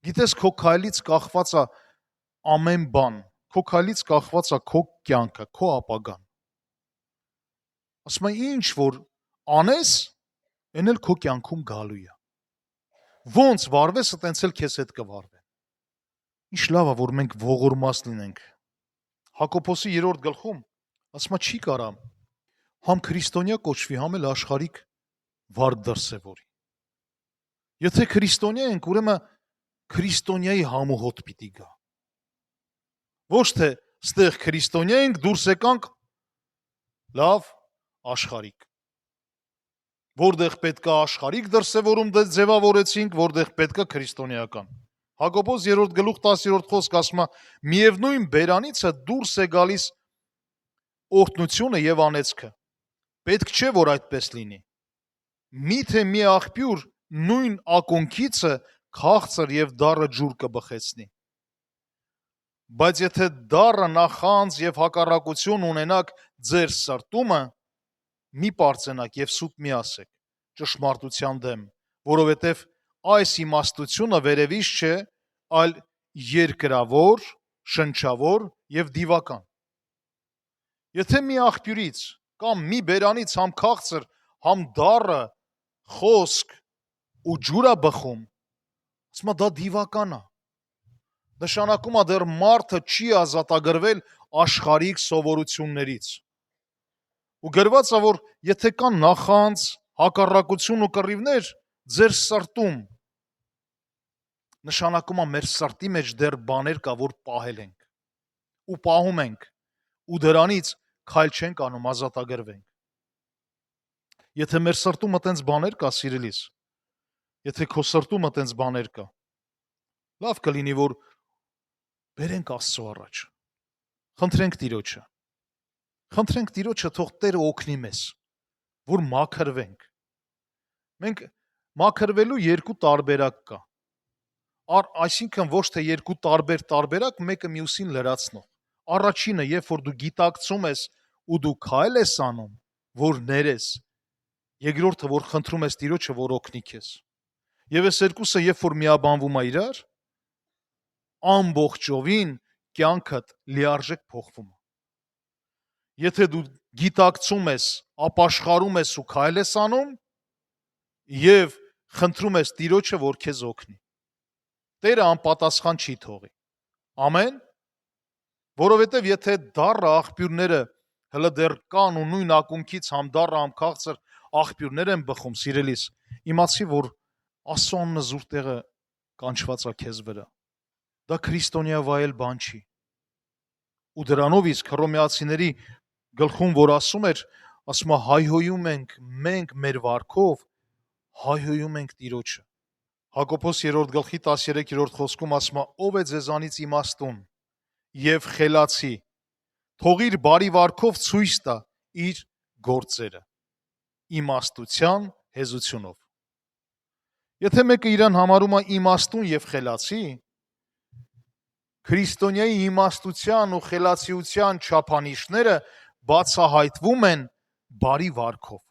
Գիտես, քո քայլից կախված է ամեն բան, քո քայլից կախված է քո կյանքը, քո ապագան։ Ասում եմ, ինչ որ անես, այն էլ քո կյանքում գալու է։ Ոնց վարվես, այտենց էլ քեզ հետ կվարվեն։ Ինչ լավ է, որ մենք ողորմած լինենք։ Հակոբոսի 3-րդ գլխում ասում է, չի կարա համ քրիստոնյա կոչվի, համ էլ աշխարհիկ վարք դրսևորի։ Եթե քրիստոնյա ենք, ուրեմն քրիստոնյայի համոհոտ պիտի գա։ Ոչ թե ստեղ քրիստոնյա ենք, դուրս եկանք լավ աշխարհիկ։ Որտեղ պետք է աշխարհիկ դրսևորում ձևավորեցինք, որտեղ պետք է քրիստոնեական։ Հակոբոս 3 գլուխ 10-րդ խոսք ասում է. միևնույն բերանիցը դուրս է գալիս օրհնությունը եւ անեծքը։ Պետք չէ, որ այդպես լինի։ Միթե մի աղբյուր նույն ակոնքիցը քաղցր եւ դառը ջուր կբխեցնի։ Բայց եթե դառը նախանձ եւ հակառակություն ունենաք ձեր սրտումը, մի պարծենաք եւ սուտ մի ասեք ճշմարտության դեմ, որովհետեւ այս իմաստությունը վերևից չէ, այլ երկրավոր, շնչավոր եւ դիվական։ Եթե մի աղբյուրից կամ մի բերանից համ քաղցր, համ դառը խոսք ու ջուր է բխում, ասում է դա դիվական է։ Նշանակում է դեռ մարդը չի ազատագրվել աշխարհիկ սովորություններից։ Ու գրված է, որ եթե կան նախանձ, հակառակություն ու կռիվներ ձեր սրտում, նշանակում է մեր սրտի մեջ դեռ բաներ կա, որ պահել ենք ու պահում ենք ու դրանից քայլ չենք անում ազատագրվենք։ Եթե մեր սրտում այտենց բաներ կա, սիրելիս, եթե քո սրտում այտենց բաներ կա, լավ կլինի, որ բերենք Աստծո առաջ, խնդրենք Տիրոջը, թող Տերը օգնի մեզ, որ մաքրվենք։ Մենք մաքրվելու երկու տարբերակ կա։ Այսինքն ոչ թե երկու տարբերակ, մեկը մյուսին լրացնող։ Առաջինը, երբ որ դու գիտակցում ես ու դու քայլ ես անում, որ ներես, երկրորդը, որ խնդրում ես Տիրոջը, որ օգնի քեզ։ Եվ այս երկուսը, երբ որ միաբանվում է իրար, ամբողջովին կյանքդ լիարժեք փոխվում է։ Եթե դու գիտակցում ես, ապաշխարում ես ու քայլ ես անում եւ խնդրում ես Տիրոջը, որ քեզ օգնի, Տերը անպատասխան չի թողի։ Ամեն։ Որովհետև եթե դառը աղբյուրները հələ դեռ կան ու նույն ակունքից համ դառը համ քաղցր աղբյուրներ են բխում, սիրելիս, իմացի, որ Աստծո անունը զուր տեղը կանչված է քեզ վրա։ Դա քրիստոնյա վայել բան չի։ Ու դրանով իսկ Հռոմեացիների գլխում, որ ասում է հայհոյում ենք մենք մեր վարքով, հայհոյում ենք Տիրոջը։ Հակոբոս 3 գլխի 13-րդ խոսքում ասում է. ով է ձեզանից իմաստուն եւ խելացի, թող իր բարի վարքով ցույց տա իր գործերը իմաստության հեզությունով։ Եթե մեկը իրան համարում է իմաստուն եւ խելացի, քրիստոնյայի իմաստության ու խելացիության չափանիշները բացահայտվում են բարի վարքով։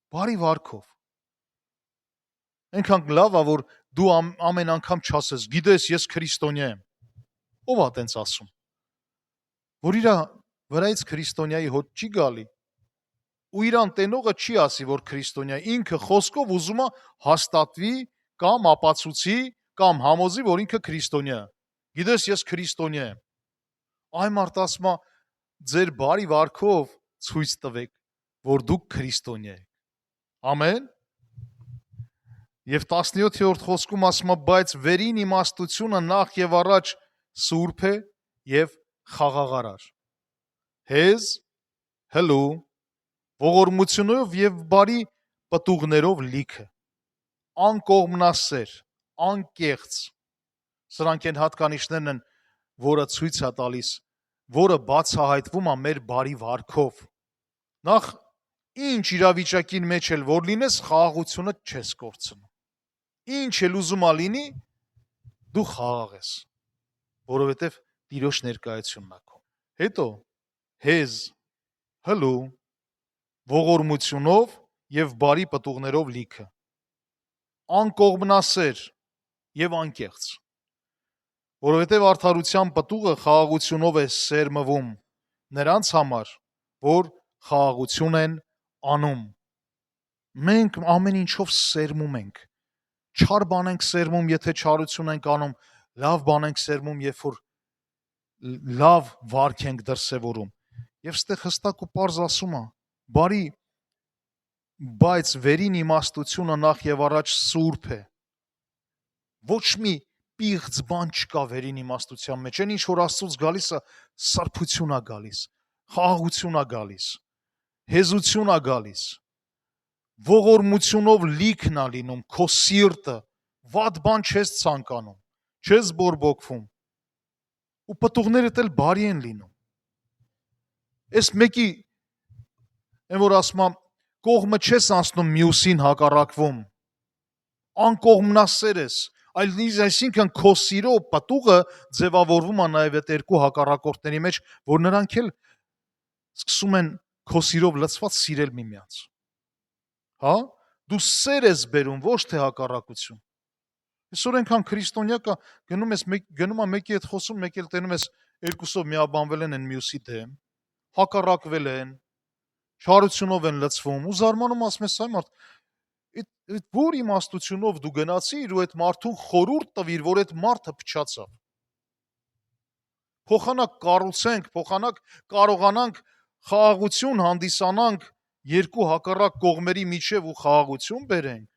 Բարի վարքով։ Այնքան լավ է, որ դու ամեն անգամ չասես, գիտես, ես քրիստոնյա եմ։ Ո՞վ է տենց ասում։ Որ իր վրայից քրիստոնյայի հոտ չի գալի։ Ու իրան տենողը չի ասի, որ քրիստոնյա, ինքը խոսքով ուզում է հաստատվի կամ ապացուցի կամ համոզի, որ ինքը քրիստոնյա է։ Գիտես, ես քրիստոնյա եմ։ Այ մարդ ասում է, ձեր բարի վարքով ցույց տվեք, որ դուք քրիստոնյա եք։ Ամեն։ Եվ 17-րդ խոսքում ասում է, բայց վերին իմաստությունը նախ եւ առաջ սուրբ է եւ խաղաղարար։ Հեզ, հլու, ողորմությունով եւ բարի պտուղներով լիքը, անկողմնասեր, անկեղծ։ Սրանք են հատկանիշներն են, որը ցույց է տալիս, որը բացահայտվում է մեր բարի վարքով։ Նախ ինչ իրավիճակին մեջ էլ որ լինես, խաղաղությունը չես կորցնում։ Ինչ էլ ուզում ա լինի, դու խաղաղ ես, որովհետև Տիրոջ ներկայությունն է քո։ Հետո հեզ, հլու, ողորմությունով եւ բարի պտուղներով լիքը, անկողմնասեր եւ անկեղծ, որովհետև արդարության պտուղը խաղաղությունով է սերմվում նրանց համար, որ խաղաղություն են անում։ Մենք ամեն ինչով սերմում ենք։ Չար բան ենք սերմում, եթե չարություն ենք անում, լավ բան ենք սերմում, երբ որ լավ վարք ենք դրսևորում։ Եվ ստեղ հստակ ու պարզ ասում է, բարի, բայց վերին իմաստությունը նախ եւ առաջ սուրբ է։ Ոչ մի պիղծ բան չկա վերին իմաստության մեջ, այն ինչ որ Աստծոց գալիս է, սրբություն է գալիս, խաղաղություն է գալիս, հեզություն է գալիս, ողորմությունով լիքն է լինում, քո սիրտը, վատ բան չես ցանկանում, չես բորբոքվում, ու պտուղներդ էլ բարի են լինում։ Այս մեկի, այն որ ասում եմ, կողմը չես անցնում մյուսին հակառակվում, անկողմնասեր ես, այսինքն քո սիրո պտուղը ձևավորվում է նաև այդ երկու հակառակորդների մեջ, որ նրանք էլ սկսում են քո սիրով լցված սիրել միմյանց։ Հա? Դու սեր ես բերում, ոչ թե հակառակություն։ Այսօր այնքան քրիստոնյա կա, գնում է մեկի հետ խոսում, մեկ էլ տենում ես երկուսով միաբանվել են մյուսի դեմ, հակառակվել են, չարությունով են լցվում, ու զարմանում ասում ես, այ մարդ, այդ որ իմաստությունով դու գնացիր ու այդ մարդուն խորհուրդ տվիր, որ այդ մարդը փչացավ։ Փոխանակ կառուցենք, փոխանակ կարողանանք խաղաղություն հանդիսանանք երկու հակառակ կողմերի միջև ու խաղաղություն բերենք,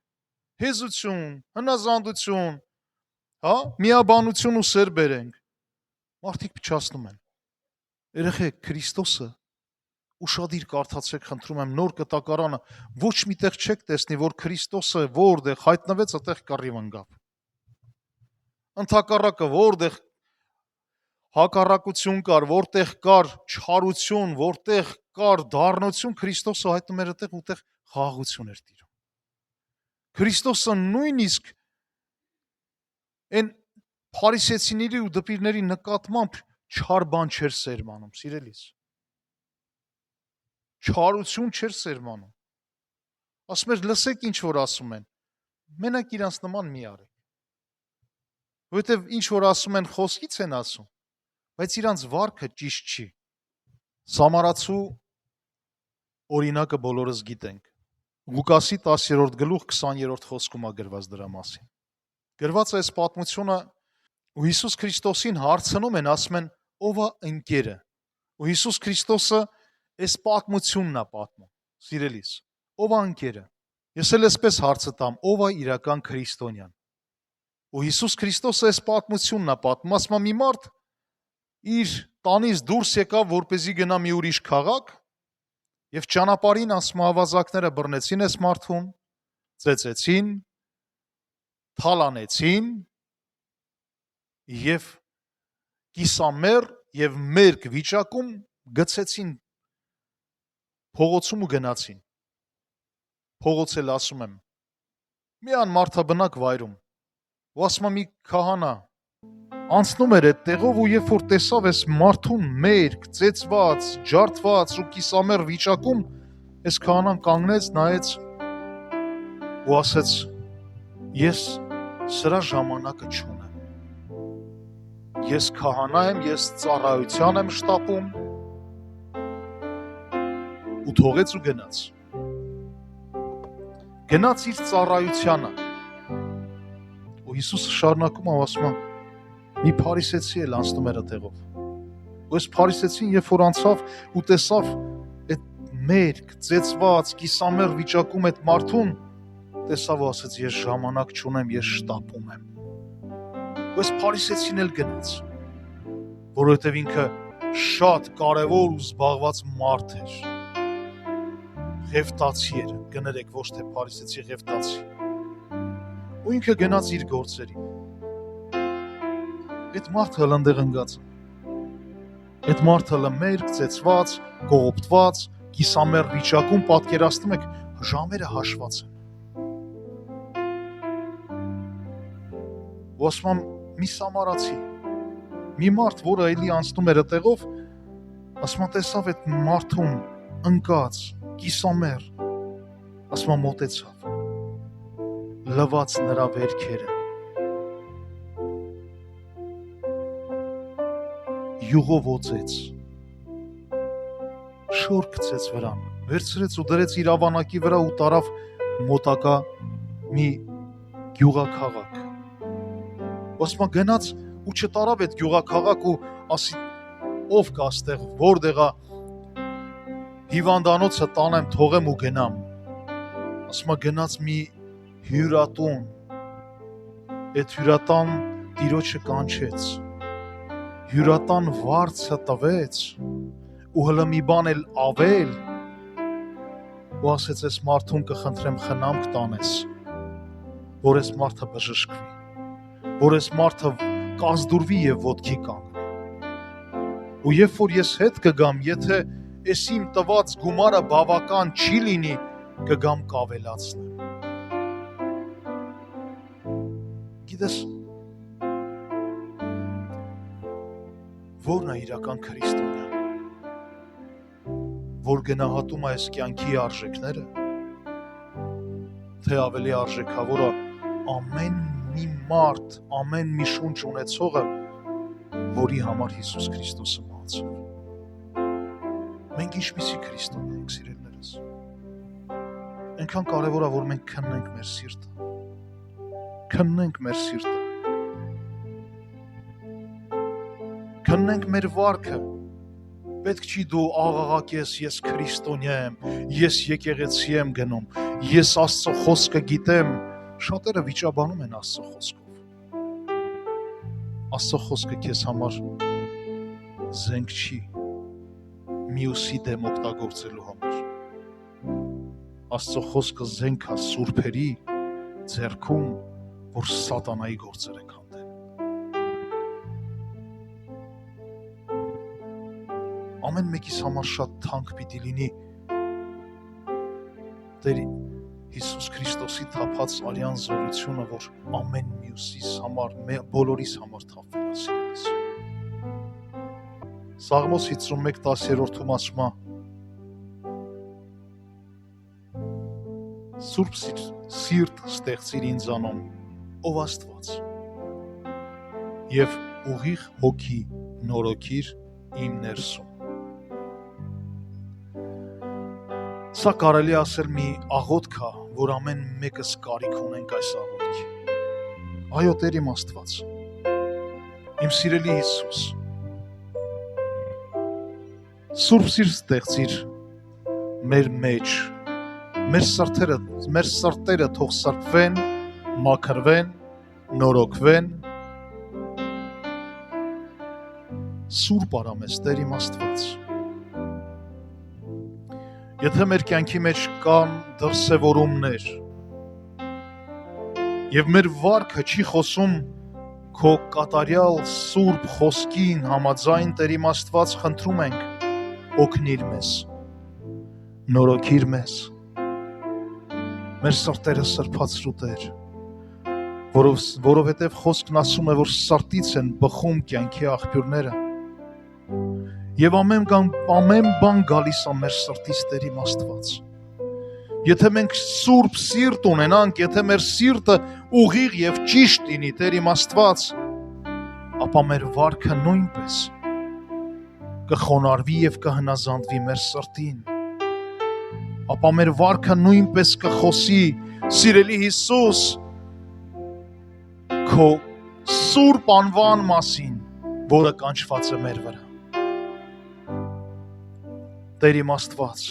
հեզություն, հնազանդություն, հա, միաբանություն ու սեր բերենք։ Մարդիկ փչացնում են։ Երեխեք, Քրիստոսը ուշադիր կարդացեք, խնդրում եմ, նոր կտակարանը, ոչ միտեղ չեք տեսնի, որ Քրիստոսը որտեղ հայտնվեց, այդտեղ կռիվ ընկավ։ Ընդհակառակը, որտեղ հակառակություն կար, որտեղ կար չարություն, որտեղ կար դառնություն, Քրիստոսը հայտնում էր այդտեղ, որտեղ խաղաղություն էր տիրում։ Քրիստոսը նույնիսկ այն փարիսեցիների ու դպիրների նկատմամբ չար բան չէր սերմանում, սիրելիս։ Չարություն չէր սերմանում։ Ասում էր, լսեք ինչ որ ասում են, մենակ իրանց նման մի արեք։ Որովհետև ինչ որ ասում են, խոսքից են ասում, բայց իրանց վարքը ճիշտ չի։ Սամարացու օրինակը բոլորս գիտենք։ Ղուկասի 10-րդ գլուխ 20-րդ խոսքում է գրված դրա մասին։ Գրված է այս պատմությունը, ու Հիսուս Քրիստոսին հարցնում են, ասում են, ով է ընկերը։ Ու Հիսուս Քրիստոսը այս պատմությունն է պատմում, սիրելիս, ով է ընկերը։ Ես էլ այսպես հարցը տամ, ով է իրական քրիստոնյան։ Ու Հիսուս Քրիստոսը այս պատմությունն է պատմում, ասում է մի մարդ իր տանից դուրս եկավ, որպեսզի գնա մի ուրիշ քաղաք, եւ ճանապարհին ասում ավազակները բռնեցին այս մարդուն, ծեծեցին, թալանեցին եւ կիսամեռ եւ մերկ վիճակում գցեցին փողոցում ու գնացին։ Փողոց էլ ասում եմ, մի անմարդաբնակ վայրում, ու ասում եմ մի քահանա անցնում էր այդ տեղով ու երբ որ տեսավ այս մարդուն մերկ, ծեծված, ջարդված ու կիսամեռ վիճակում, այս քահանան կանգնեց, նայեց ու ասեց, ես սրա ժամանակը չունեմ։ Ես քահանա եմ, ես ծառայության եմ շտապում, ու թողեց ու գնաց։ Գնաց իր ծառայությանը։ Ու Հիսուսը շարունակում է ասում է, մի փարիսեցի էլ անցնում էր այդտեղով։ Ու այս փարիսեցին երբ որ անցավ ու տեսավ այդ մերկ, ծեծված, կիսամեռ վիճակում այդ մարդուն, տեսավ ու ասեց, ես ժամանակ չունեմ, ես շտապում եմ։ Ու այս փարիսեցին էլ գնաց, որովհետև ինքը շատ կարևոր ու զբաղված մարդ էր։ Ղևտացի էր, կներեք, ոչ թե փարիսեցի, ղևտացի։ Ու ինքը գնաց իր գործերին։ Այդ մարդը հլնդեղ ընկած։ Այդ մարդը մերկ, ծեծված, կողոպտված, կիսամեռ վիճակում, պատկերացնում եք, ժամերը հաշված են։ Ու ասում եմ, մի սամարացի, մի մարդ, որը էլի անցնում էր այդտեղով, ասում եմ, տեսավ այդ մարդուն ընկած, կիսամեռ, ասում եմ, մոտեցավ, լվաց նրա վերքերը, յուղով օծեց, շոր գցեց վրան, վերցրեց ու դրեց իր ավանակի վրա ու տարավ մոտակա մի գյուղաքաղաք։ Ասում եմ, գնաց ու չտարավ այդ գյուղաքաղաք ու ասի, ով կա այստեղ, որտեղ է հիվանդանոցը տանեմ, թողեմ ու գնամ։ Ասում եմ, գնաց մի հյուրատուն, այդ հյուրատան տիրոջը կանչեց, հյուրատան վարձը տվեց ու հլը մի բան էլ ավել, ու ասեց ես մարդուն կխնդրեմ խնամք տանես, որ ես մարդը բժշկվի, որ ես մարդը կազդուրվի և ոտքի կանգնի։ Ու երբ որ ես հետ կգամ, եթե ես իմ տված գումարը բավական չի լինի, կգամ կավելացնեմ։ Գիտես, որն է իրական քրիստոնյան, որ գնահատում է այս կյանքի արժեքները, թե ավելի արժեքավորը ամեն մի մարդ, ամեն մի շունչ ունեցողը, որի համար Հիսուս Քրիստոսը մահացավ։ Մենք ինչպիսի քրիստոնյա ենք, սիրելիներս։ Այնքան կարևոր է, որ մենք քննենք մեր սիրտը։ Քննենք մեր սիրտը։ Քննենք մեր վարքը։ Պետք չի դու աղաղակես, ես քրիստոնյա եմ, ես եկեղեցի եմ գնում, ես Աստծո խոսքը գիտեմ։ Շատերը վիճաբանում են Աստծո խոսքով։ Աստծո խոսքը քեզ համար զենք չի մյուսի դեմ օգտագործելու համար։ Աստծո խոսքը զենք է սուրբերի ձեռքում, որ սատանայի գործեր են հանդեն։ Ամեն մեկիս համար շատ թանկ պիտի լինի Տեր Հիսուս Քրիստոսի թափած արյան զորությունը, որ ամեն մյուսիս համար, բոլորիս համար թափվել է, սիրելիս։ Սաղմոս 51:10-րդում ասում է. Սուրբ սիրտ ստեղծիր ինձանում, ով Աստված, և ուղիղ հոգի նորոգիր իմ ներսում։ Սա կարելի ասել մի աղոթք է, որ ամեն մեկս կարիք ունենք այս աղոթքի։ Այո, Տեր իմ Աստված, իմ սիրելի Հիսուս, Սուրբ սիրտ ստեղծիր մեր մեջ, մեր սրտերը թող սրբվեն, մաքրվեն, նորոգվեն, սուրբ արա մեզ, Տեր իմ Աստված։ Եթե մեր կյանքի մեջ կան դրսևորումներ և մեր վարքը չի խոսում քո կատարյալ սուրբ խոսքին համաձայն, Տեր իմ Աստված, խնդրում ենք, օգնիր մեզ, նորոգիր մեզ, մեր սրտերը սրբացրու, Տեր, որովհետև խոսքն ասում է, որ սրտից են բխում կյանքի աղբյուրները, և ամեն բան գալիս է մեր սրտից, Տեր իմ Աստված։ Եթե մենք սուրբ սիրտ ունենանք, եթե մեր սիրտը ուղիղ և ճիշտ լինի, Տեր իմ Աստված, ապա մեր վարքը նույնպես կխոնարհվի և կհնազանդվի մեր սրտին, ապա մեր վարքը նույնպես կխոսի, սիրելի Հիսուս, քո սուրբ անվան մասին, որը կանչված է մեր վրա։ Տեր իմ Աստված,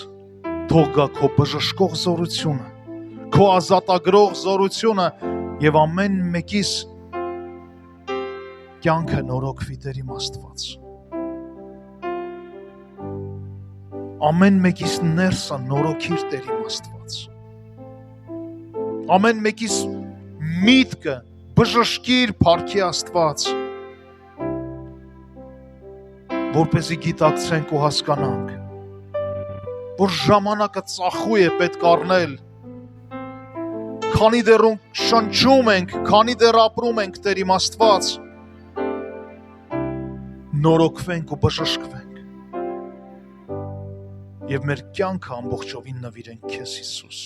թող գա քո բժշկող զորությունը, քո ազատագրող զորությունը և ամեն մեկիս կյանքը նորոգվի, Տեր իմ Աստված։ Ամեն մեկիս ներսը նորոգիր, Տեր իմ Աստված։ Ամեն մեկիս միտքը բժշկիր, փառքի Աստված, որպեսզի գիտակցենք ու հասկանանք, որ ժամանակը ծախու է պետք առնել, քանի դեռ շնչում ենք, քանի դեռ ապրում ենք, Տեր իմ Աստված, նորոգվենք ու բժշկվենք և մեր կյանքը ամբողջովին նվիրենք քեզ, Հիսուս,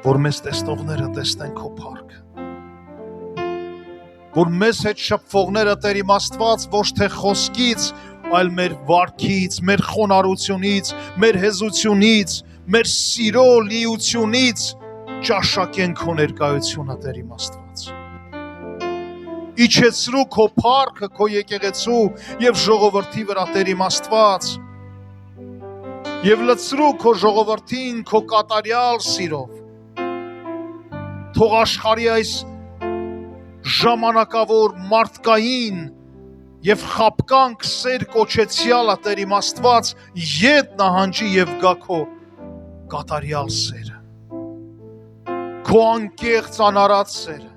որ մեզ տեսնողները տեսնեն քո փառքը, որ մեզ հետ շփվողները, Տեր իմ Աստված, ոչ թե խոսքից, այլ մեր վարքից, մեր խոնարհությունից, մեր հեզությունից, մեր սիրո լիությունից ճաշակեն քո ներկայությունը, Տեր իմ Աստված։ Իջեցրու քո փառքը քո եկեղեցու և ժողովրդի վրա, Տեր իմ Աստված, և լցրու քո ժողովրդին քո կատարյալ սիրով։ Թող աշխարհի այս ժամանակավոր մարդկային Եվ խապկանք սեր կոչեցյալը Տեր իմ Աստված ետ նահանջի եւ գա քո կատարյալ սերը, քո անկեղծ անարած սերը,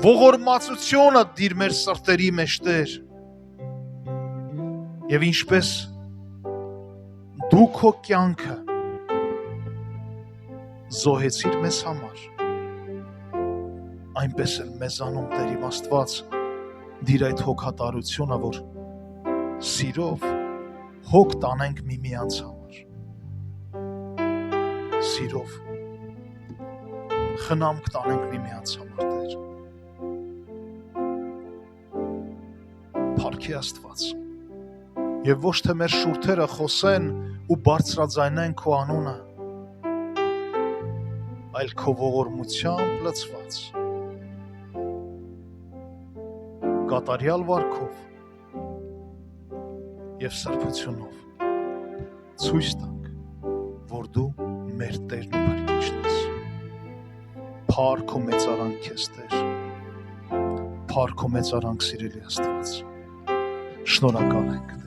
ողորմածությունը դիր մեր սրտերի մեջ Տեր, եւ ինչպես դու քո կյանքը զոհեցիր մեզ համար, այնպես էլ մեզանում Տեր իմ Աստված դիր այդ հոգատարությունը, որ սիրով հոգ տանենք միմյանց համար, սիրով խնամք տանենք միմյանց համար Տեր, փառքի Աստված, եւ ոչ թե մեր շուրթերը խոսեն ու բարձրաձայնեն քո անունը, այլ քո ողորմությամբ լցված, կատարյալ վարքով եւ սրբությունով ցույց տանք, որ դու մեր Տերն ու Փրկիչն ես։ Փառք ու մեծարանք քեզ Տեր, փառք ու մեծարանք սիրելի Աստված, շնորհակալ ենք